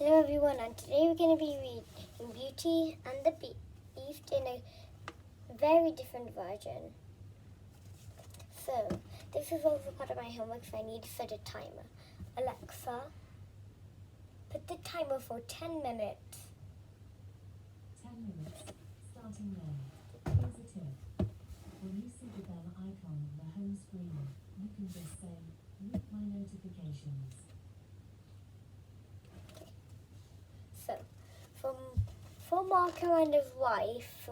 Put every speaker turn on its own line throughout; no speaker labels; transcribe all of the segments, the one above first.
Hello everyone, and today we're going to be reading Beauty and the Beast in a very different version. So, this is also part of my homework, so I need to set a timer. Alexa, put the timer for 10 minutes.
10 minutes, starting now. Here's a tip. When you see the bell icon on the home screen, you can just say, "Read my notifications."
So, for Marco and his wife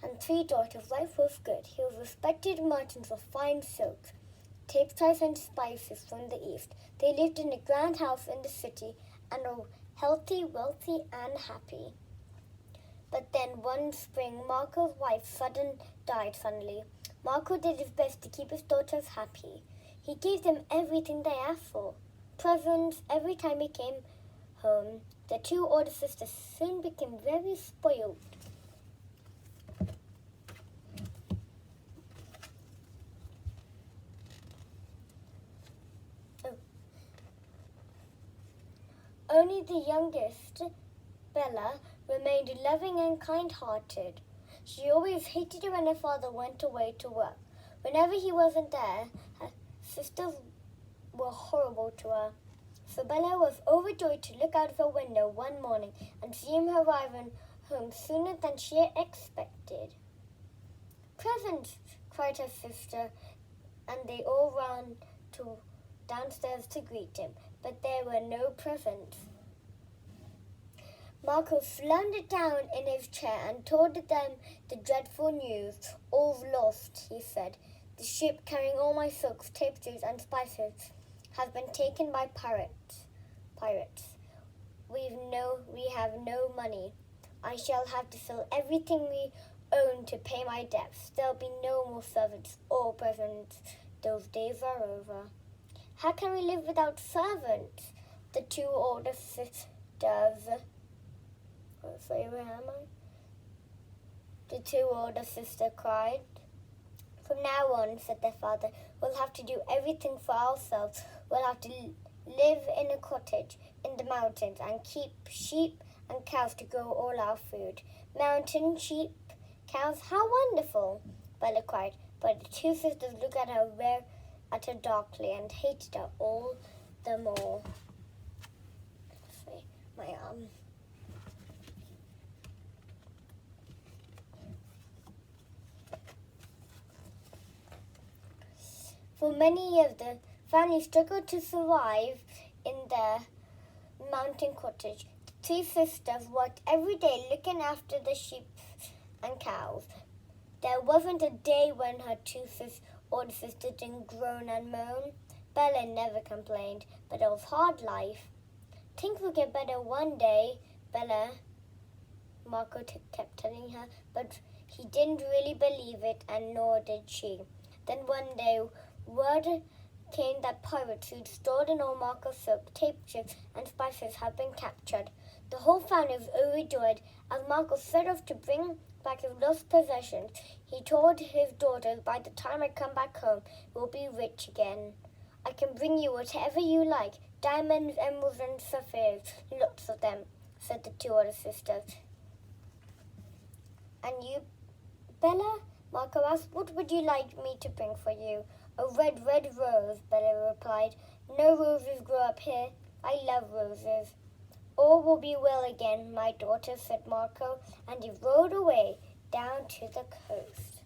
and 3 daughters, life was good. He was respected merchants of fine silks, tapestries and spices from the east. They lived in a grand house in the city and were healthy, wealthy, and happy. But then one spring, Marco's wife died suddenly. Marco did his best to keep his daughters happy. He gave them everything they asked for, presents every time he came home. The 2 older sisters soon became very spoiled. Only the youngest, Bella, remained loving and kind-hearted. She always hated it when her father went away to work. Whenever he wasn't there, her sisters were horrible to her. So Bella was overjoyed to look out of her window one morning and see him arriving home sooner than she had expected. "Presents!" cried her sister, and they all ran downstairs to greet him, but there were no presents. Marco floundered down in his chair and told them the dreadful news. "All lost," he said. "The ship carrying all my silks, tapestries, and spices has been taken by pirates. We have no money. I shall have to sell everything we own to pay my debts. There'll be no more servants or presents. Those days are over." "How can we live without servants?" the 2 older sisters. The 2 older sisters cried. "From now on," said their father, "we'll have to do everything for ourselves. We'll have to live in a cottage in the mountains and keep sheep and cows to grow all our food." "Mountain sheep, cows, how wonderful!" Bella cried. But the 2 sisters looked at her darkly and hated her all the more. My arm. For many years, the family struggled to survive in their mountain cottage. The 3 sisters worked every day looking after the sheep and cows. There wasn't a day when her 2 older sisters didn't groan and moan. Bella never complained, but it was hard life. "Things will get better one day, Bella," Marco kept telling her, but he didn't really believe it, and nor did she. Then one day, word came that pirates who'd stolen all Marco's silk, tapestries, and spices had been captured. The whole family was overjoyed. As Marco set off to bring back his lost possessions, he told his daughters, "By the time I come back home, we'll be rich again. I can bring you whatever you like, diamonds, emeralds, and sapphires, lots of them," said the 2 older sisters. "And you, Bella?" Marco asked. "What would you like me to bring for you?" "A red, red rose," Bella replied. "No roses grow up here. I love roses." "All will be well again, my daughter," said Marco, and he rode away down to the coast.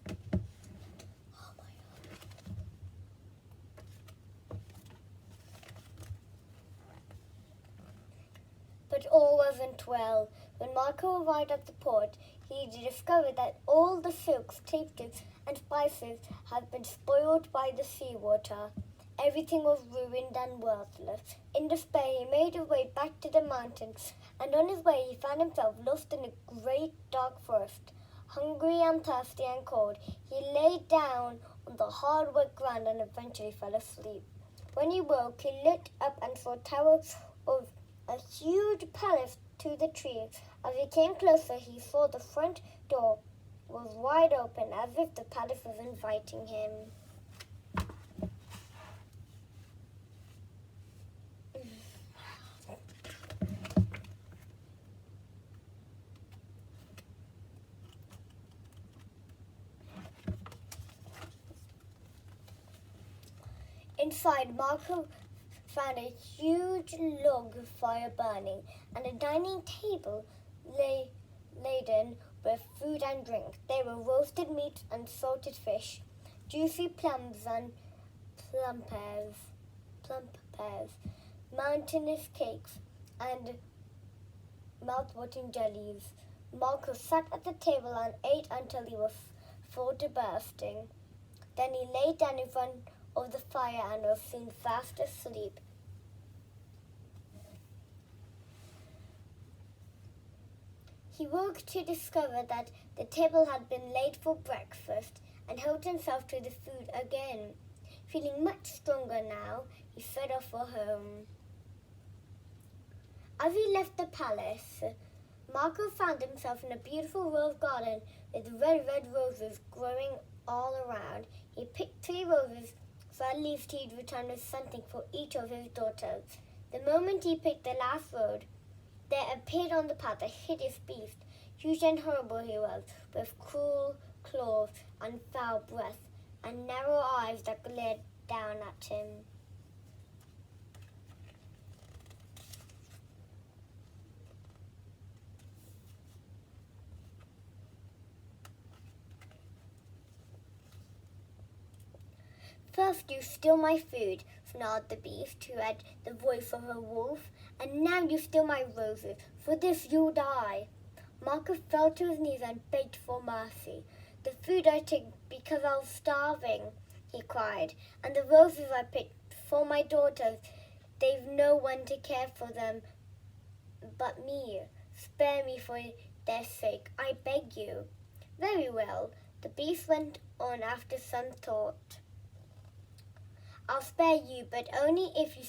But all wasn't well. When Marco arrived at the port, he discovered that all the silks, tapestries, and spices had been spoiled by the seawater. Everything was ruined and worthless. In despair, he made his way back to the mountains, and on his way he found himself lost in a great dark forest. Hungry and thirsty and cold, he lay down on the hard wet ground and eventually fell asleep. When he woke, he looked up and saw towers of a huge palace to the trees. As he came closer, he saw the front door was wide open, as if the palace was inviting him. Inside, Marco found a huge log fire burning and a dining table laden with food and drink. There were roasted meat and salted fish, juicy plums and plump pears, mountainous cakes, and mouth-watering jellies. Marco sat at the table and ate until he was full to bursting. Then he lay down in front of the fire and was soon fast asleep. He woke to discover that the table had been laid for breakfast and helped himself to the food again. Feeling much stronger now, he set off for home. As he left the palace, Marco found himself in a beautiful rose garden with red roses growing all around. He picked 3 roses, so at least he'd return with something for each of his daughters. The moment he picked the last rose, there appeared on the path a hideous beast. Huge and horrible he was, with cruel claws and foul breath, and narrow eyes that glared down at him. First you steal my food, snarled the beast, who had the voice of a wolf, and now you steal my roses. For this you'll die. Marco fell to his knees and begged for mercy. The food I took because I was starving, he cried, and the roses I picked for my daughters. They've no one to care for them but me. Spare me for their sake, I beg you. Very well, the beast went on after some thought. I'll spare you, but only if you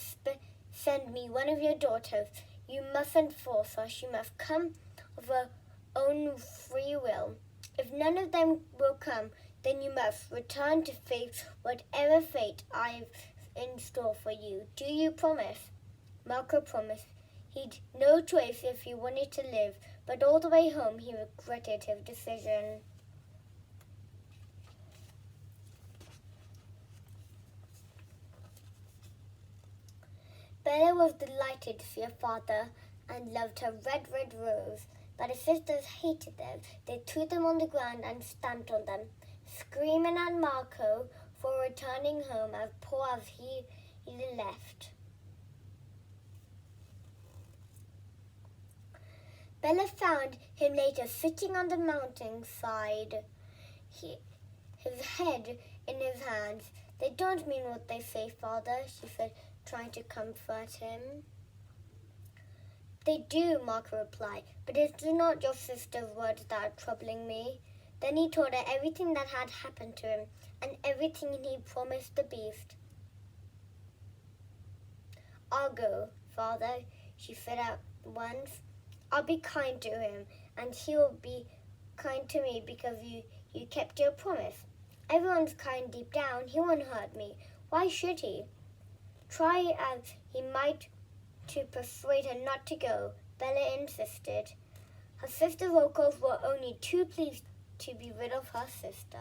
send me one of your daughters. You mustn't force her. She must come of her own free will. If none of them will come, then you must return to face whatever fate I've in store for you. Do you promise? Marco promised. He'd no choice if he wanted to live, but all the way home he regretted his decision. Bella was delighted to see her father and loved her red rose, but her sisters hated them. They threw them on the ground and stamped on them, screaming at Marco for returning home as poor as he left. Bella found him later sitting on the mountainside, his head in his hands. They don't mean what they say, father, she said, trying to comfort him. They do, Marco replied, but it's not your sister's words that are troubling me. Then he told her everything that had happened to him and everything he promised the beast. I'll go, father, she said at once. I'll be kind to him, and he'll be kind to me because you kept your promise. Everyone's kind deep down. He won't hurt me. Why should he? Try as he might to persuade her not to go, Bella insisted. Her sister Volkov were only too pleased to be rid of her sister.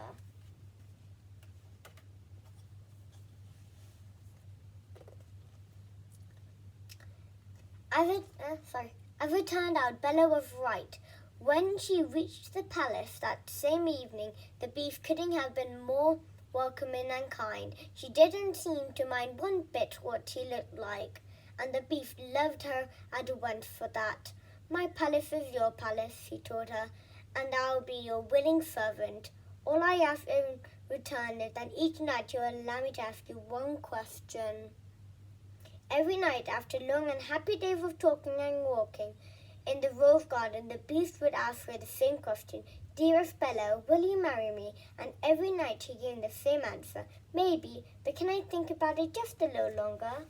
As it turned out, Bella was right. When she reached the palace that same evening, the beast couldn't have been more welcoming and kind. She didn't seem to mind one bit what he looked like, and the beast loved her at once for that. My palace is your palace, he told her, and I'll be your willing servant. All I ask in return is that each night you allow me to ask you one question. Every night, after long and happy days of talking and walking in the rose garden, the beast would ask her the same question. Dearest Bella, will you marry me? And every night she gave the same answer. Maybe, but can I think about it just a little longer?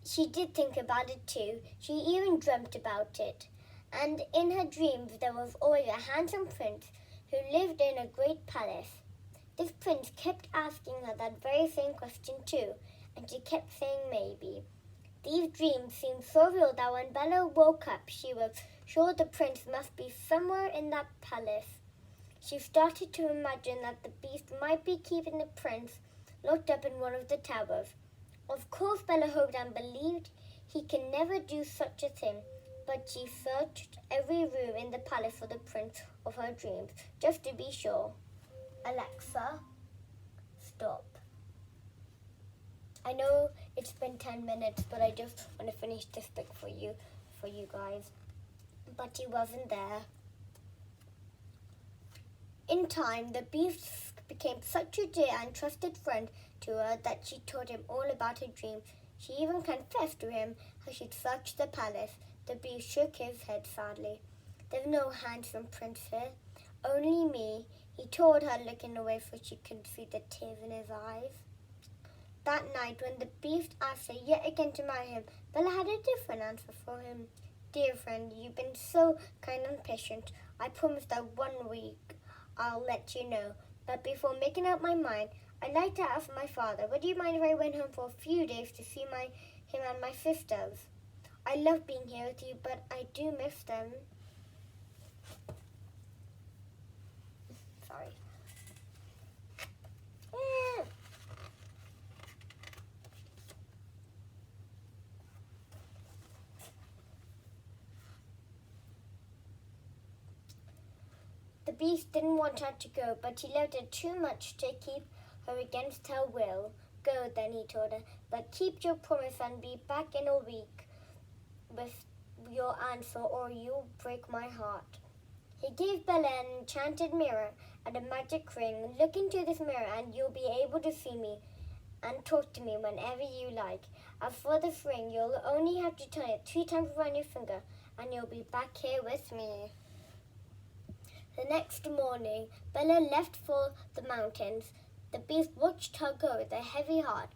She did think about it too. She even dreamt about it. And in her dreams there was always a handsome prince who lived in a great palace. This prince kept asking her that very same question too, and she kept saying maybe. These dreams seemed so real that when Bella woke up, she was sure the prince must be somewhere in that palace. She started to imagine that the beast might be keeping the prince locked up in one of the towers. Of course, Bella hoped and believed he can never do such a thing, but she searched every room in the palace for the prince of her dreams, just to be sure. Alexa, stop. I know it's been 10 minutes, but I just want to finish this book for you guys. But he wasn't there. In time, the beast became such a dear and trusted friend to her that she told him all about her dream. She even confessed to him how she'd searched the palace. The beast shook his head sadly. There's no handsome prince here, only me, he told her, looking away so she could see the tears in his eyes. That night, when the beast asked her yet again to marry him, Bella had a different answer for him. Dear friend, you've been so kind and patient. I promise that 1 week I'll let you know. But before making up my mind, I'd like to ask my father, would you mind if I went home for a few days to see him and my sisters? I love being here with you, but I do miss them. Sorry. The beast didn't want her to go, but he loved her too much to keep her against her will. Go then, he told her, but keep your promise and be back in a week with your answer, or you'll break my heart. He gave Bella an enchanted mirror and a magic ring. Look into this mirror and you'll be able to see me and talk to me whenever you like. As for this ring, you'll only have to turn it 3 times around your finger and you'll be back here with me. The next morning, Bella left for the mountains. The beast watched her go with a heavy heart.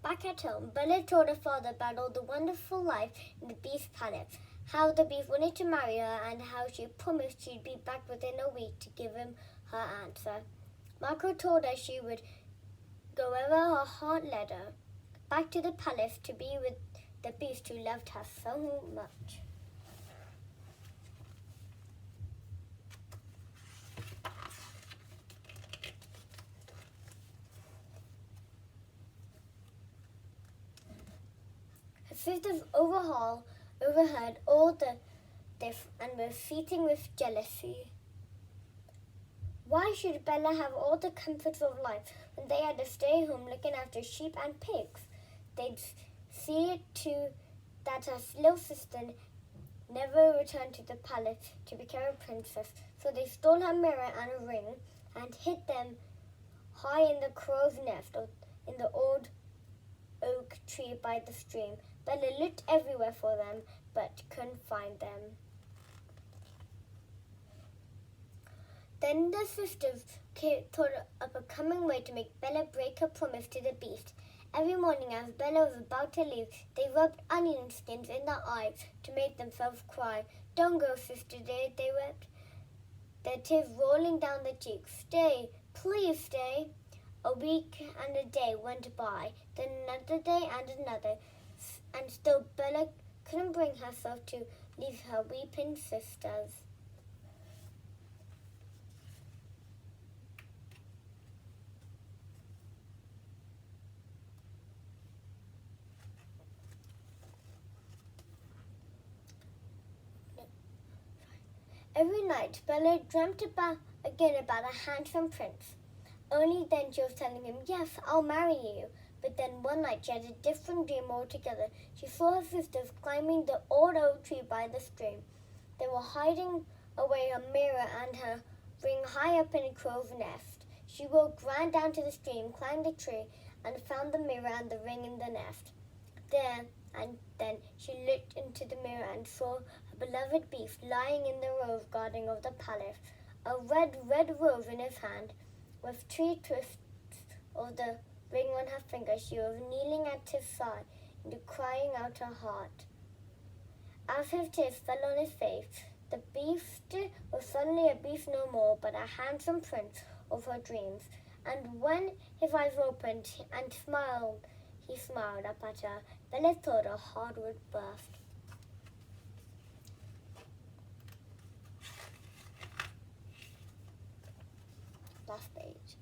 Back at home, Bella told her father about all the wonderful life in the beast's palace, how the beast wanted to marry her, and how she promised she'd be back within a week to give him her answer. Marco told her she would go wherever her heart led her, back to the palace to be with the beast who loved her so much. Her sisters overheard all this and were seething with jealousy. Why should Bella have all the comforts of life when they had to stay home looking after sheep and pigs? They'd see to that her little sister never returned to the palace to become a princess, so they stole her mirror and a ring and hid them high in the crow's nest in the old oak tree by the stream. Bella looked everywhere for them, but couldn't find them. Then the sisters thought up a cunning way to make Bella break her promise to the beast. Every morning as Bella was about to leave, they rubbed onion skins in their eyes to make themselves cry. Don't go, sister, they wept, their tears rolling down their cheeks. Stay, please stay. A week and a day went by, then another day and another, and still Bella couldn't bring herself to leave her weeping sisters. Every night, Bella dreamt again about a handsome prince. Only then she was telling him, yes, I'll marry you. But then one night she had a different dream altogether. She saw her sisters climbing the old oak tree by the stream. They were hiding away her mirror and her ring high up in a crow's nest. She ran down to the stream, climbed the tree, and found the mirror and the ring in the nest. There and then she looked into the mirror and saw her beloved beast lying in the rose garden of the palace, a red rose in his hand, with 3 twists of the ring on her finger. She was kneeling at his side and crying out her heart. As his tears fell on his face, the beast was suddenly a beast no more, but a handsome prince of her dreams. And when his eyes opened and he smiled up at her. Bella thought her heart would burst. Last page.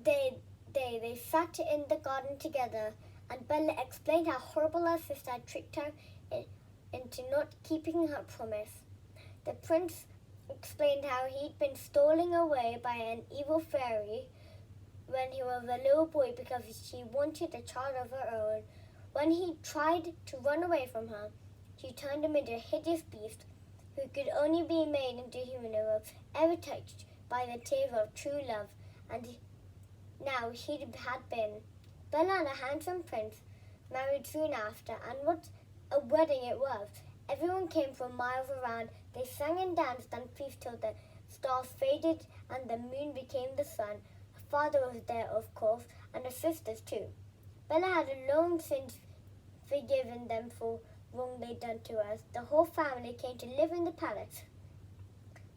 They sat in the garden together, and Bella explained how horrible her sister had tricked her into not keeping her promise. The prince explained how he'd been stolen away by an evil fairy when he was a little boy because she wanted a child of her own. When he tried to run away from her, she turned him into a hideous beast who could only be made into human if was ever touched by the tears of true love. And now he had been. Bella and a handsome prince married soon after, and what a wedding it was. Everyone came from miles around. They sang and danced and feasted till the stars faded and the moon became the sun. Her father was there, of course, and her sisters too. Bella had long since forgiven them for wrong they'd done to us. The whole family came to live in the palace.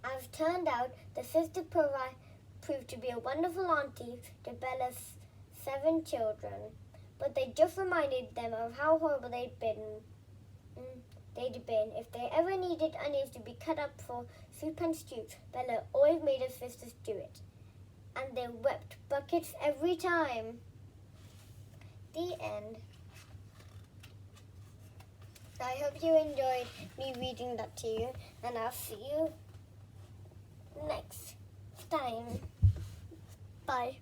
As it turned out, the sister proved to be a wonderful auntie to Bella's 7 children, but they just reminded them of how horrible they'd been. If they ever needed onions to be cut up for soup and stew, Bella always made her sisters do it, and they wept buckets every time. The end. I hope you enjoyed me reading that to you, and I'll see you next time. Bye.